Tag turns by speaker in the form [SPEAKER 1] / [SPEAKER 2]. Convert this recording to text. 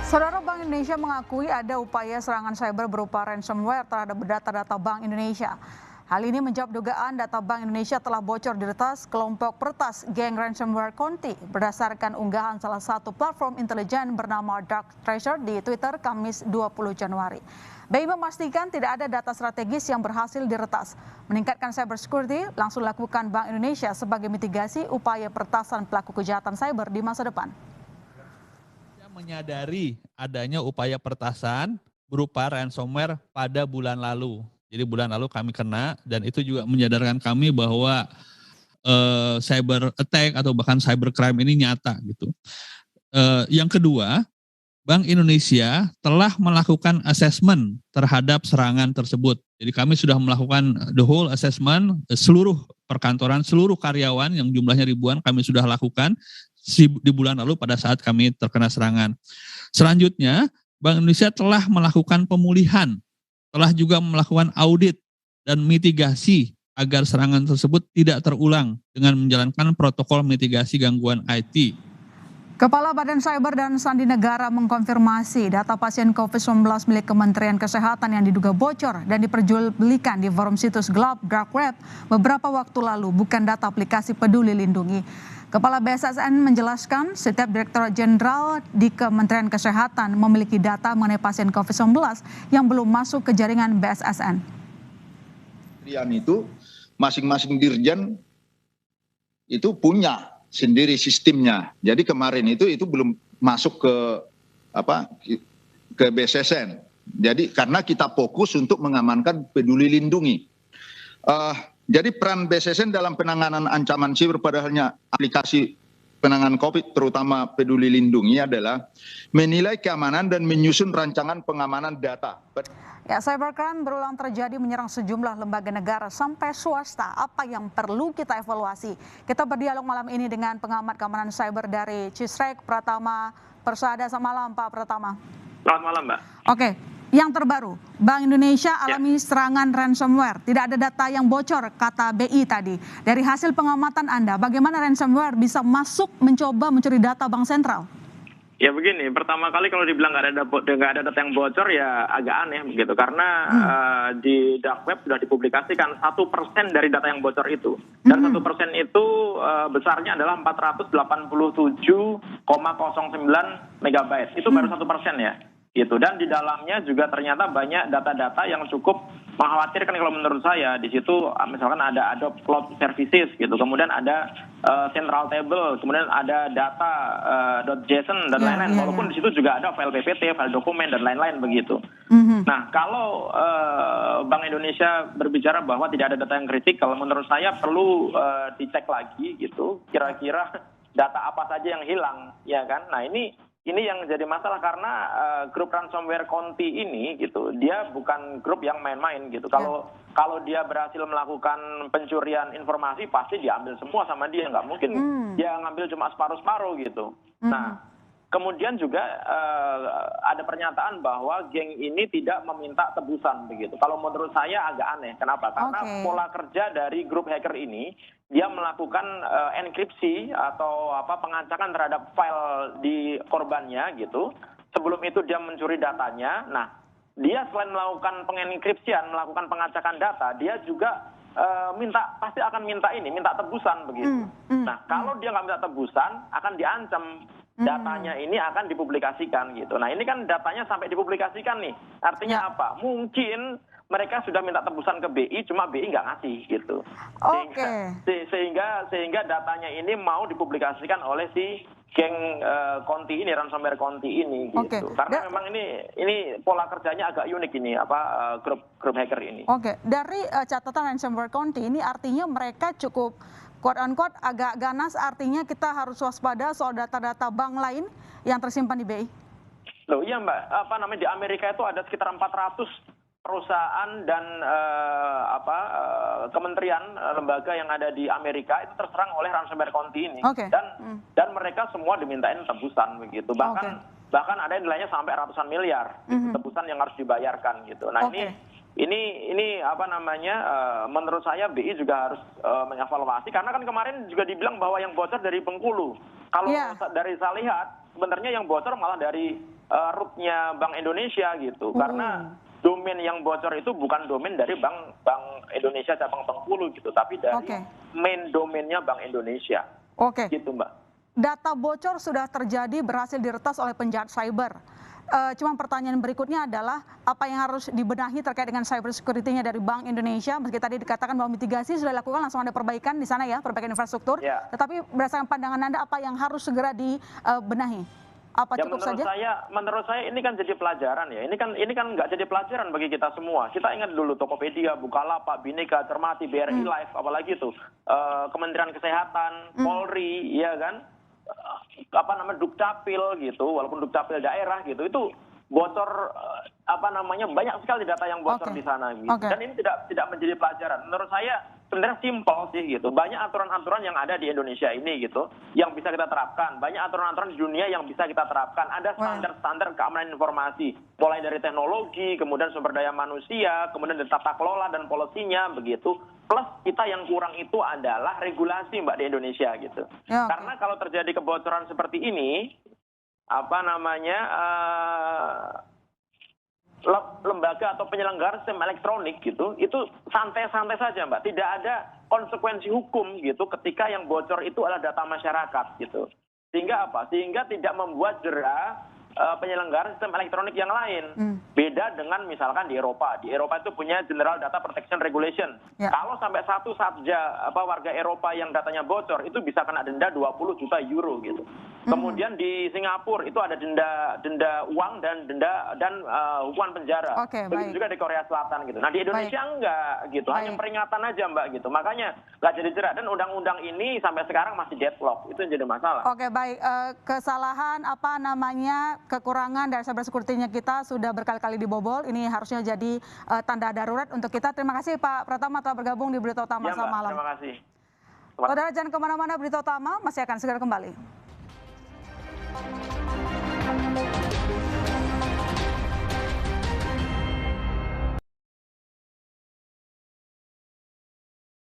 [SPEAKER 1] Saudara, Bank Indonesia mengakui ada upaya serangan cyber berupa ransomware terhadap data-data Bank Indonesia. Hal ini menjawab dugaan data Bank Indonesia telah bocor di retas kelompok peretas geng ransomware Conti berdasarkan unggahan salah satu platform intelijen bernama Dark Treasure di Twitter Kamis 20 Januari. BI memastikan tidak ada data strategis yang berhasil diretas. Meningkatkan cyber security langsung lakukan Bank Indonesia sebagai mitigasi upaya peretasan pelaku kejahatan cyber di masa depan.
[SPEAKER 2] Menyadari adanya upaya peretasan berupa ransomware pada bulan lalu. Jadi bulan lalu kami kena, dan itu juga menyadarkan kami bahwa cyber attack atau bahkan cyber crime ini nyata gitu. Yang kedua, Bank Indonesia telah melakukan assessment terhadap serangan tersebut. Jadi kami sudah melakukan the whole assessment, seluruh perkantoran, seluruh karyawan yang jumlahnya ribuan kami sudah lakukan di bulan lalu pada saat kami terkena serangan. Selanjutnya, Bank Indonesia telah melakukan pemulihan, telah juga melakukan audit dan mitigasi agar serangan tersebut tidak terulang dengan menjalankan protokol mitigasi gangguan IT.
[SPEAKER 1] Kepala Badan Cyber dan Sandi Negara mengkonfirmasi data pasien COVID-19 milik Kementerian Kesehatan yang diduga bocor dan diperjualbelikan di forum situs gelap Dark Web beberapa waktu lalu bukan data aplikasi Peduli Lindungi. Kepala BSSN menjelaskan setiap Direktur Jenderal di Kementerian Kesehatan memiliki data mengenai pasien COVID-19 yang belum masuk ke jaringan BSSN.
[SPEAKER 3] Itu masing-masing dirjen itu punya sendiri sistemnya. Jadi kemarin itu belum masuk ke BSSN. Jadi karena kita fokus untuk mengamankan Peduli Lindungi. Jadi peran BSSN dalam penanganan ancaman siber pada halnya aplikasi penanganan COVID terutama Peduli Lindungi adalah menilai keamanan dan menyusun rancangan pengamanan data.
[SPEAKER 1] Ya, cybercrime berulang terjadi menyerang sejumlah lembaga negara sampai swasta. Apa yang perlu kita evaluasi? Kita berdialog malam ini dengan pengamat keamanan cyber dari Cisrek, Pratama Persada. Selamat malam, Pak Pratama.
[SPEAKER 4] Selamat malam, Mbak.
[SPEAKER 1] Oke, yang terbaru, Bank Indonesia alami serangan ransomware. Tidak ada data yang bocor, kata BI tadi. Dari hasil pengamatan Anda, bagaimana ransomware bisa masuk mencoba mencuri data Bank Sentral?
[SPEAKER 4] Ya begini, pertama kali kalau dibilang nggak ada data yang bocor ya agak aneh begitu, karena di dark web sudah dipublikasikan 1% dari data yang bocor itu, dan 1% itu besarnya adalah 487,09 megabyte, itu baru 1% ya. Gitu. Dan di dalamnya juga ternyata banyak data-data yang cukup mengkhawatirkan kalau menurut saya. Di situ misalkan ada Adobe Cloud Services gitu, kemudian ada Central Table, kemudian ada data .json dan lain-lain. Walaupun di situ juga ada file PPT, file dokumen dan lain-lain begitu. Nah, kalau Bank Indonesia berbicara bahwa tidak ada data yang kritikal, menurut saya perlu dicek lagi gitu. Kira-kira data apa saja yang hilang, ya kan? Nah, ini yang jadi masalah karena grup ransomware Conti ini gitu, dia bukan grup yang main-main gitu. Kalau dia berhasil melakukan pencurian informasi pasti diambil semua sama dia, nggak mungkin dia ngambil cuma separuh-separuh gitu. Nah, kemudian juga ada pernyataan bahwa geng ini tidak meminta tebusan begitu. Kalau menurut saya agak aneh. Kenapa? Karena pola kerja dari grup hacker ini, dia melakukan enkripsi atau pengacakan terhadap file di korbannya gitu. Sebelum itu dia mencuri datanya. Nah, dia selain melakukan pengenkripsian, melakukan pengacakan data, dia juga pasti akan minta tebusan begitu. Nah, kalau dia nggak minta tebusan, akan diancam. Datanya ini akan dipublikasikan gitu. Nah, ini kan datanya sampai dipublikasikan nih. Artinya apa? Mungkin mereka sudah minta tebusan ke BI, cuma BI nggak ngasih gitu. Sehingga datanya ini mau dipublikasikan oleh si geng Conti ini, ransomware Conti ini gitu. Karena memang ini pola kerjanya agak unik ini, grup hacker ini.
[SPEAKER 1] Dari catatan ransomware Conti ini artinya mereka cukup quote unquote agak ganas, artinya kita harus waspada soal data-data bank lain yang tersimpan di BI.
[SPEAKER 4] Loh iya Mbak, di Amerika itu ada sekitar 400 perusahaan dan kementerian lembaga yang ada di Amerika itu terserang oleh ransomware Conti ini. Dan mereka semua dimintain tebusan begitu. Bahkan ada yang nilainya sampai ratusan miliar gitu, tebusan yang harus dibayarkan gitu. Nah, ini menurut saya BI juga harus mengevaluasi, karena kan kemarin juga dibilang bahwa yang bocor dari Bengkulu. Kalau dari saya lihat sebenarnya yang bocor malah dari root-nya Bank Indonesia gitu. Karena domain yang bocor itu bukan domain dari Bank Indonesia cabang Bengkulu gitu, tapi dari main domainnya Bank Indonesia.
[SPEAKER 1] Oke.
[SPEAKER 4] Gitu, Mbak.
[SPEAKER 1] Data bocor sudah terjadi, berhasil diretas oleh penjahat cyber. Cuma pertanyaan berikutnya adalah apa yang harus dibenahi terkait dengan cyber security-nya dari Bank Indonesia. Meski tadi dikatakan bahwa mitigasi sudah dilakukan, langsung ada perbaikan di sana ya, perbaikan infrastruktur. Tetapi berdasarkan pandangan Anda, apa yang harus segera dibenahi? Apa
[SPEAKER 4] ya,
[SPEAKER 1] cukup saja?
[SPEAKER 4] Menurut saya ini kan jadi pelajaran ya. Ini kan nggak jadi pelajaran bagi kita semua. Kita ingat dulu Tokopedia, Bukalapak, Bhinneka, Cermati, BRI Live, apalagi itu Kementerian Kesehatan, Polri, ya kan, Dukcapil gitu, walaupun Dukcapil daerah gitu, itu bocor banyak sekali data yang bocor di sana gitu. Dan ini tidak menjadi pelajaran. Menurut saya sebenarnya simpel sih gitu. Banyak aturan-aturan yang ada di Indonesia ini gitu yang bisa kita terapkan. Banyak aturan-aturan di dunia yang bisa kita terapkan. Ada standar-standar keamanan informasi, mulai dari teknologi, kemudian sumber daya manusia, kemudian dari tata kelola dan polisinya begitu. Plus kita yang kurang itu adalah regulasi, Mbak, di Indonesia gitu. Karena kalau terjadi kebocoran seperti ini, lembaga atau penyelenggara sistem elektronik gitu, itu santai-santai saja, Mbak. Tidak ada konsekuensi hukum gitu ketika yang bocor itu adalah data masyarakat gitu. Sehingga apa? Sehingga tidak membuat jerah penyelenggara sistem elektronik yang lain. Beda dengan misalkan di Eropa. Di Eropa itu punya General Data Protection Regulation. Kalau sampai satu saja warga Eropa yang datanya bocor itu bisa kena denda 20 juta euro gitu. Kemudian di Singapura itu ada denda uang dan hukuman penjara. Begitu juga di Korea Selatan gitu. Nah, di Indonesia enggak gitu. Hanya peringatan aja, Mbak gitu. Makanya nggak jadi jerat, dan undang-undang ini sampai sekarang masih deadlock. Itu yang jadi masalah.
[SPEAKER 1] Oke, baik. Kesalahan kekurangan dari cyber security-nya kita sudah berkali-kali dibobol. Ini harusnya jadi tanda darurat untuk kita. Terima kasih Pak Pratama telah bergabung di Berita Utama selamat malam.
[SPEAKER 4] Terima kasih.
[SPEAKER 1] Saudara jangan kemana-mana, Berita Utama masih akan segera kembali.